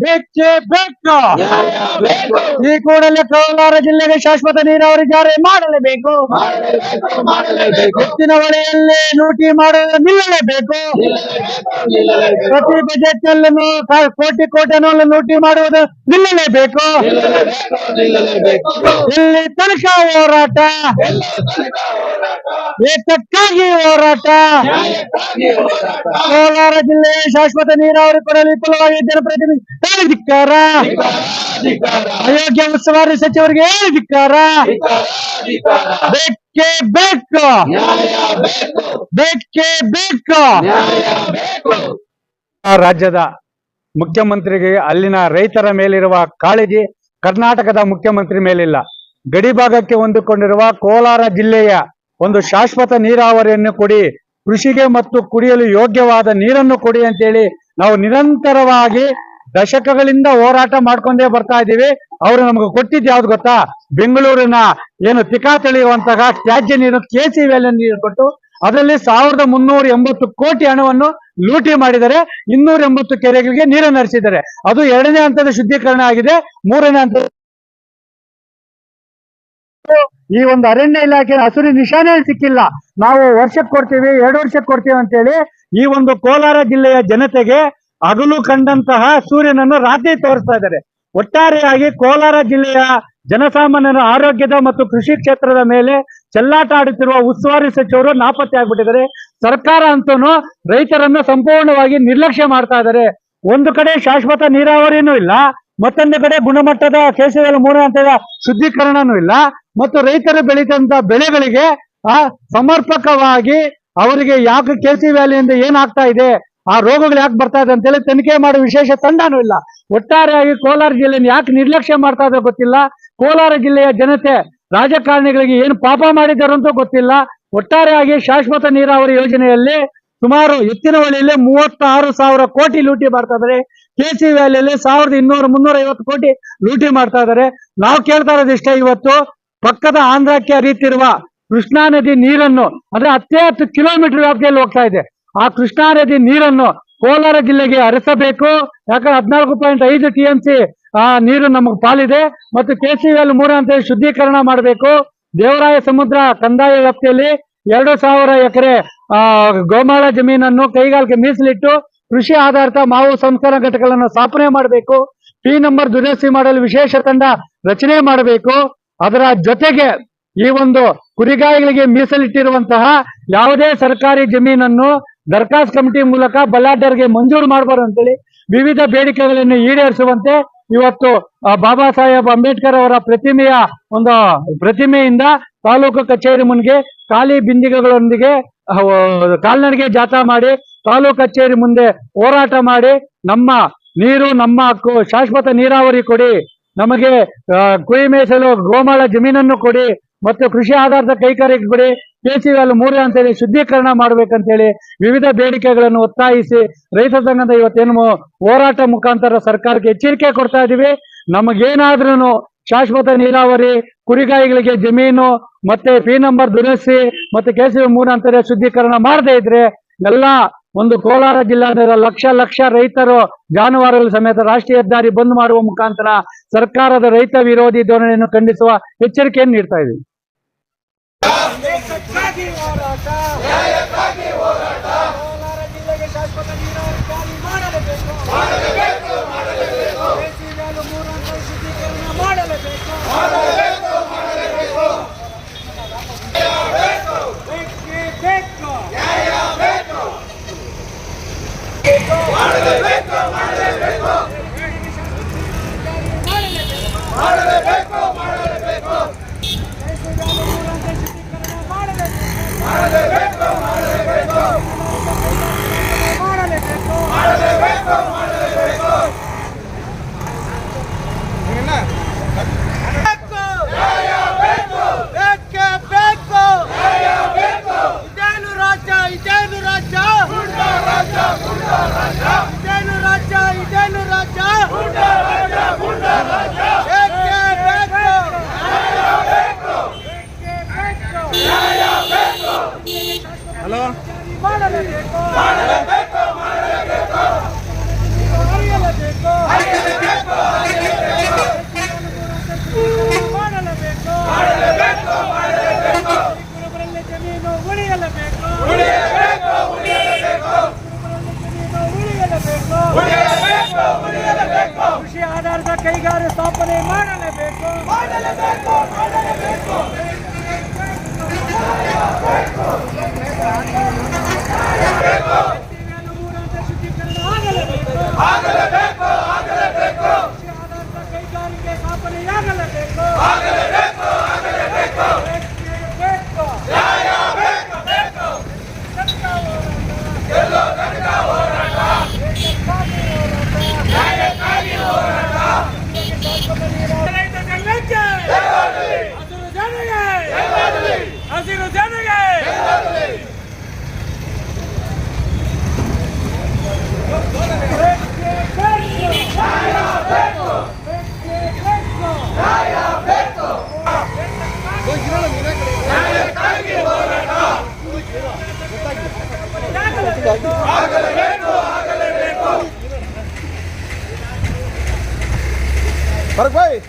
ಬೇಕೇ ಬೇಕು. ಈ ಕೂಡಲೇ ಕೋಲಾರ ಜಿಲ್ಲೆಗೆ ಶಾಶ್ವತ ನೀರಾವರಿ ಜಾರಿ ಮಾಡಲೇಬೇಕು. ಎತ್ತಿನ ಹೊಳೆಯಲ್ಲಿ ಲೂಟಿ ಮಾಡಲು ನಿಲ್ಲಲೇಬೇಕು. ಪ್ರತಿ ಬಜೆಟ್ ನಲ್ಲೂ ಕೋಟಿ ಹಣವನ್ನು ಲೂಟಿ ಮಾಡುವುದು ನಿಲ್ಲಲೇಬೇಕು. ಇಲ್ಲಿ ತನಕ ಹೋರಾಟ, ಏತಕ್ಕಾಗಿ ಹೋರಾಟ. ಕೋಲಾರ ಜಿಲ್ಲೆಯ ಶಾಶ್ವತ ನೀರಾವರಿ ಕೊಡಲು ವಿಫಲವಾಗಿ ಜನಪ್ರತಿನಿಧಿ ಧಿಕ್ಕಾರ. ಅಯೋಗ್ಯ ಉಸ್ತುವಾರಿ ಸಚಿವರಿಗೆ ಧಿಕ್ಕಾರ. ಬೇಕೇ ಬೇಕು. ರಾಜ್ಯದ ಮುಖ್ಯಮಂತ್ರಿಗೆ ಅಲ್ಲಿನ ರೈತರ ಮೇಲಿರುವ ಕಾಳಜಿ ಕರ್ನಾಟಕದ ಮುಖ್ಯಮಂತ್ರಿ ಮೇಲಿಲ್ಲ. ಗಡಿ ಭಾಗಕ್ಕೆ ಹೊಂದಿಕೊಂಡಿರುವ ಕೋಲಾರ ಜಿಲ್ಲೆಯ ಒಂದು ಶಾಶ್ವತ ನೀರಾವರಿಯನ್ನು ಕೊಡಿ, ಕೃಷಿಗೆ ಮತ್ತು ಕುಡಿಯಲು ಯೋಗ್ಯವಾದ ನೀರನ್ನು ಕೊಡಿ ಅಂತೇಳಿ ನಾವು ನಿರಂತರವಾಗಿ ದಶಕಗಳಿಂದ ಹೋರಾಟ ಮಾಡ್ಕೊಂಡೇ ಬರ್ತಾ ಇದ್ದೀವಿ. ಅವರು ನಮಗೆ ಕೊಟ್ಟಿದ್ದು ಯಾವ್ದು ಗೊತ್ತಾ? ಬೆಂಗಳೂರಿನ ಏನು ತಿಕಾ ತೆಳೆಯುವಂತಹ ತ್ಯಾಜ್ಯ ನೀರು KC ವ್ಯಾಲಿ ನೀರು ಕೊಟ್ಟು ಅದರಲ್ಲಿ 1380 ಕೋಟಿ ಹಣವನ್ನು ಲೂಟಿ ಮಾಡಿದರೆ 280 ಕೆರೆಗಳಿಗೆ ನೀರನ್ನು ಹರಿಸಿದ್ದಾರೆ. ಅದು 2ನೇ ಹಂತದ ಶುದ್ಧೀಕರಣ ಆಗಿದೆ. 3ನೇ ಹಂತದ ಈ ಒಂದು ಅರಣ್ಯ ಇಲಾಖೆ ಹಸಿರು ನಿಶಾನೆ ಸಿಕ್ಕಿಲ್ಲ. ನಾವು ವರ್ಷಕ್ಕೆ ಕೊಡ್ತೀವಿ, 2 ವರ್ಷಕ್ಕೆ ಕೊಡ್ತೀವಿ ಅಂತೇಳಿ ಈ ಒಂದು ಕೋಲಾರ ಜಿಲ್ಲೆಯ ಜನತೆಗೆ ಹಗಲು ಕಂಡಂತಹ ಸೂರ್ಯನನ್ನು ರಾತ್ರಿ ತೋರಿಸ್ತಾ ಇದ್ದಾರೆ. ಒಟ್ಟಾರೆಯಾಗಿ ಕೋಲಾರ ಜಿಲ್ಲೆಯ ಜನಸಾಮಾನ್ಯರ ಆರೋಗ್ಯದ ಮತ್ತು ಕೃಷಿ ಕ್ಷೇತ್ರದ ಮೇಲೆ ಚೆಲ್ಲಾಟ ಆಡುತ್ತಿರುವ ಉಸ್ತುವಾರಿ ಸಚಿವರು ನಾಪತ್ತೆ ಆಗ್ಬಿಟ್ಟಿದ್ದಾರೆ. ಸರ್ಕಾರ ಅಂತೂ ರೈತರನ್ನು ಸಂಪೂರ್ಣವಾಗಿ ನಿರ್ಲಕ್ಷ್ಯ ಮಾಡ್ತಾ ಇದ್ದಾರೆ. ಒಂದು ಕಡೆ ಶಾಶ್ವತ ನೀರಾವರಿನೂ ಇಲ್ಲ, ಮತ್ತೊಂದು ಕಡೆ ಗುಣಮಟ್ಟದ KC ವ್ಯಾಲಿ 3ನೇ ಹಂತದ ಶುದ್ಧೀಕರಣನೂ ಇಲ್ಲ, ಮತ್ತು ರೈತರು ಬೆಳೀತಂತ ಬೆಳೆಗಳಿಗೆ ಸಮರ್ಪಕವಾಗಿ ಅವರಿಗೆ ಯಾಕೆ KC ವ್ಯಾಲಿಯಿಂದ ಏನಾಗ್ತಾ ಇದೆ, ಆ ರೋಗಗಳು ಯಾಕೆ ಬರ್ತಾ ಇದೆ ಅಂತೇಳಿ ತನಿಖೆ ಮಾಡುವ ವಿಶೇಷ ತಂಡನೂ ಇಲ್ಲ. ಒಟ್ಟಾರೆಯಾಗಿ ಕೋಲಾರ ಜಿಲ್ಲೆಯನ್ನು ಯಾಕೆ ನಿರ್ಲಕ್ಷ್ಯ ಮಾಡ್ತಾ ಇದ್ರೆ ಗೊತ್ತಿಲ್ಲ. ಕೋಲಾರ ಜಿಲ್ಲೆಯ ಜನತೆ ರಾಜಕಾರಣಿಗಳಿಗೆ ಏನು ಪಾಪ ಮಾಡಿದ್ದಾರೆ ಅಂತ ಗೊತ್ತಿಲ್ಲ. ಒಟ್ಟಾರೆಯಾಗಿ ಶಾಶ್ವತ ನೀರಾವರಿ ಯೋಜನೆಯಲ್ಲಿ ಸುಮಾರು ಎತ್ತಿನ ಹೊಳೆಯಲ್ಲಿ 36,000 ಕೋಟಿ ಲೂಟಿ ಮಾಡ್ತಾ ಇದ್ದಾರೆ. KC ವ್ಯಾಲಿಯಲ್ಲಿ 1,200-350 ಕೋಟಿ ಲೂಟಿ ಮಾಡ್ತಾ ಇದ್ದಾರೆ. ನಾವು ಕೇಳ್ತಾ ಇರೋದಿಷ್ಟೇ, ಇವತ್ತು ಪಕ್ಕದ ಆಂಧ್ರಕ್ಕೆ ಹರಿಯುತ್ತಿರುವ ಕೃಷ್ಣಾ ನದಿ ನೀರನ್ನು ಅಂದ್ರೆ 10 ಕಿಲೋಮೀಟರ್ ವ್ಯಾಪ್ತಿಯಲ್ಲಿ ಹೋಗ್ತಾ ಇದೆ. ಆ ಕೃಷ್ಣಾ ನದಿ ನೀರನ್ನು ಕೋಲಾರ ಜಿಲ್ಲೆಗೆ ಹರಿಸಬೇಕು. ಯಾಕಂದ್ರೆ 14.5 TMC ನೀರು ನಮಗೆ ಪಾಲಿದೆ. ಮತ್ತು KC ವ್ಯಾಲಿ 3ನೇ ಹಂತದ ಶುದ್ಧೀಕರಣ ಮಾಡಬೇಕು. ದೇವರಾಯ ಸಮುದ್ರ ಕಂದಾಯ ವ್ಯಾಪ್ತಿಯಲ್ಲಿ 2,000 ಎಕರೆ ಗೋಮಾಳ ಜಮೀನನ್ನು ಕೈಗಾರಿಕೆ ಮೀಸಲಿಟ್ಟು ಕೃಷಿ ಆಧಾರಿತ ಮಾವು ಸಂಸ್ಕರಣಾ ಘಟಕಗಳನ್ನು ಸ್ಥಾಪನೆ ಮಾಡಬೇಕು. P ನಂಬರ್ ದುರಸ್ತಿ ಮಾಡಲು ವಿಶೇಷ ತಂಡ ರಚನೆ ಮಾಡಬೇಕು. ಅದರ ಜೊತೆಗೆ ಈ ಒಂದು ಕುರಿಗಾಯಿಗಳಿಗೆ ಮೀಸಲಿಟ್ಟಿರುವಂತಹ ಯಾವುದೇ ಸರ್ಕಾರಿ ಜಮೀನನ್ನು ದರ್ಖಾಸ್ತ್ ಕಮಿಟಿ ಮೂಲಕ ಬಲಾಢ್ಯರಿಗೆ ಮಂಜೂರು ಮಾಡಬಾರದು ಅಂತೇಳಿ ವಿವಿಧ ಬೇಡಿಕೆಗಳನ್ನು ಈಡೇರಿಸುವಂತೆ ಇವತ್ತು ಬಾಬಾ ಸಾಹೇಬ್ ಅಂಬೇಡ್ಕರ್ ಅವರ ಪ್ರತಿಮೆಯಿಂದ ತಾಲೂಕು ಕಚೇರಿ ಮುಂದೆ ಖಾಲಿ ಬಿಂದಿಗೆಗಳೊಂದಿಗೆ ಕಾಲ್ನಡಿಗೆ ಜಾಥಾ ಮಾಡಿ ತಾಲೂಕು ಕಚೇರಿ ಮುಂದೆ ಹೋರಾಟ ಮಾಡಿ ನಮ್ಮ ನೀರು ನಮ್ಮ ಹಕ್ಕು, ಶಾಶ್ವತ ನೀರಾವರಿ ಕೊಡಿ, ನಮಗೆ ಕುರಿ ಮೇಯಿಸಲು ಗೋಮಾಳ ಜಮೀನನ್ನು ಕೊಡಿ, ಮತ್ತು ಕೃಷಿ ಆಧಾರಿತ ಕೈಗಾರಿಕೆ ಕೊಡಿ, KC ವ್ಯಾಲಿ 3ನೇ ಹಂತದಲ್ಲಿ ಶುದ್ಧೀಕರಣ ಮಾಡ್ಬೇಕಂತೇಳಿ ವಿವಿಧ ಬೇಡಿಕೆಗಳನ್ನು ಒತ್ತಾಯಿಸಿ ರೈತ ಸಂಘದ ಇವತ್ತೇನು ಹೋರಾಟ ಮುಖಾಂತರ ಸರ್ಕಾರಕ್ಕೆ ಎಚ್ಚರಿಕೆ ಕೊಡ್ತಾ ಇದೀವಿ. ನಮಗೇನಾದ್ರೂ ಶಾಶ್ವತ ನೀರಾವರಿ, ಕುರಿಗಾಯಿಗಳಿಗೆ ಜಮೀನು, ಮತ್ತೆ P ನಂಬರ್ ದುರಸ್ತಿ ಮತ್ತೆ KC ವ್ಯಾಲಿ 3ನೇ ಹಂತದ ಶುದ್ಧೀಕರಣ ಮಾಡದೇ ಇದ್ರೆ ಎಲ್ಲ ಒಂದು ಕೋಲಾರ ಜಿಲ್ಲಾದ ಲಕ್ಷ ರೈತರು ಜಾನುವಾರುಗಳ ಸಮೇತ ರಾಷ್ಟ್ರೀಯ ಹೆದ್ದಾರಿ ಬಂದ್ ಮಾಡುವ ಮುಖಾಂತರ ಸರ್ಕಾರದ ರೈತ ವಿರೋಧಿ ಧೋರಣೆಯನ್ನು ಖಂಡಿಸುವ ಎಚ್ಚರಿಕೆಯನ್ನು ನೀಡ್ತಾ ಇದ್ದೀವಿ. ಇದೇನು ರಾಜ್ಯ ಹಲೋ ಮಾಡಲೇಬೇಕು ಮಾಡಲೇಬೇಕು ಮಾಡಲೇಬೇಕು ಅರಿಯಲೇಬೇಕು ಅರಿಯಲೇಬೇಕು ಅರಿಯಲೇಬೇಕು ಮಾಡಲೇಬೇಕು ಮಾಡಲೇಬೇಕು ಮಾಡಲೇಬೇಕು ಗುರುಬರಲ್ಲಿ ಜಮೀನು ಉಳಿಯಲೇಬೇಕು ಉಳಿಯಲೇಬೇಕು ಉಳಿಯಲೇಬೇಕು ಉಳಿಯಲೇಬೇಕು ಉಳಿಯಲೇಬೇಕು ಉಳಿಯಲೇಬೇಕು ಕೃಷಿ ಆಧಾರಿತ ಕೈಗಾರಿಕೆ ಸ್ಥಾಪನೆ ಮಾಡಲೇಬೇಕು ಮಾಡಲೇಬೇಕು ಮಾಡಲೇಬೇಕು ಆಗಲೇಬೇಕು ಆಗಲೇಬೇಕು ಕೈಗಾರಿಕೆ ಸ್ಥಾಪನೆಯಾಗಲೇಬೇಕು ಆಗಲೇಬೇಕು ಆಗಲೇಬೇಕು ನ್ಯಾಯ ಬೇಕು ಬೇಕು ಎಲ್ಲೋ ತನಕ ಹೋರಾಟ ನ್ಯಾಯಕ್ಕಾಗಿ ಹೋರಾಟ ಹಸಿರು ಜನಗೆ ಹಸಿರು ಜನಗೆ ಆಗಲೇಬೇಕು ಆಗಲೇಬೇಕು ಹೊರಗೆ